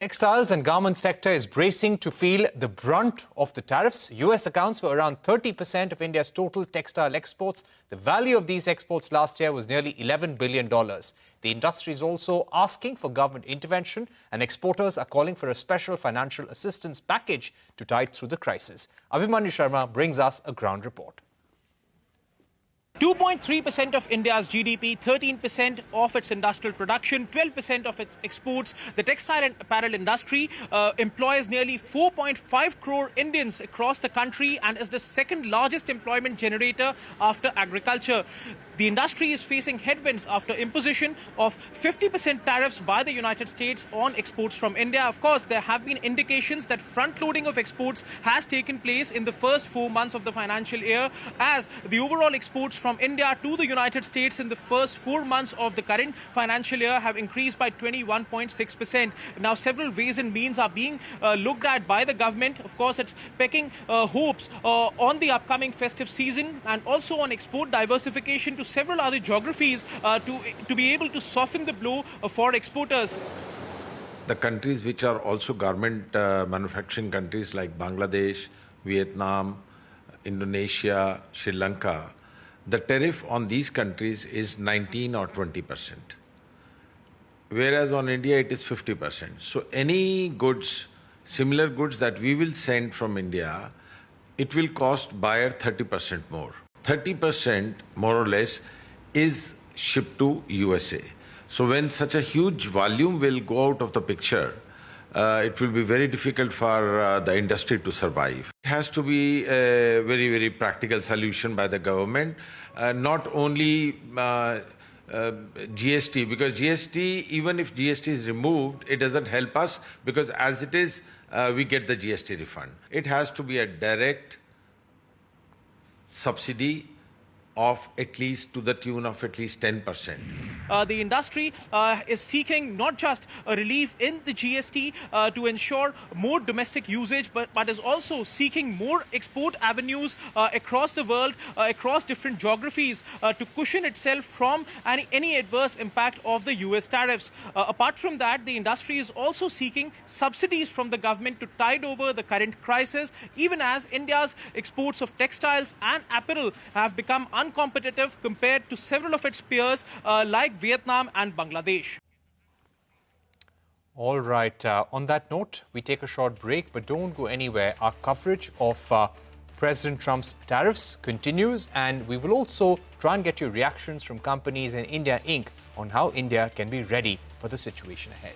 Textiles and garment sector is bracing to feel the brunt of the tariffs. US accounts for around 30% of India's total textile exports. The value of these exports last year was nearly $11 billion. The industry is also asking for government intervention, and exporters are calling for a special financial assistance package to tide through the crisis. Abhimanyu Sharma brings us a ground report. 2.3% of India's GDP, 13% of its industrial production, 12% of its exports. The textile and apparel industry employs nearly 4.5 crore Indians across the country and is the second largest employment generator after agriculture. The industry is facing headwinds after imposition of 50% tariffs by the United States on exports from India. Of course, there have been indications that front-loading of exports has taken place in the first 4 months of the financial year, as the overall exports from India to the United States in the first 4 months of the current financial year have increased by 21.6%. Now, several ways and means are being looked at by the government. Of course, it's pecking hopes on the upcoming festive season and also on export diversification to several other geographies to be able to soften the blow for exporters. The countries which are also garment manufacturing countries like Bangladesh, Vietnam, Indonesia, Sri Lanka, the tariff on these countries is 19 or 20%, whereas on India it is 50%. So any goods, similar goods that we will send from India, it will cost buyer 30% more. 30% more or less is shipped to USA. So when such a huge volume will go out of the picture, it will be very difficult for the industry to survive. It has to be a very, very practical solution by the government, not only GST, because GST, even if GST is removed, it doesn't help us because as it is, we get the GST refund. It has to be a direct subsidy of at least to the tune of at least 10%. The industry is seeking not just a relief in the GST to ensure more domestic usage, but is also seeking more export avenues across the world, across different geographies to cushion itself from any adverse impact of the US tariffs. Apart from that, the industry is also seeking subsidies from the government to tide over the current crisis, even as India's exports of textiles and apparel have become uncompetitive compared to several of its peers like Vietnam and Bangladesh. All right. On that note, we take a short break, but don't go anywhere. Our coverage of President Trump's tariffs continues, and we will also try and get your reactions from companies in India Inc. on how India can be ready for the situation ahead.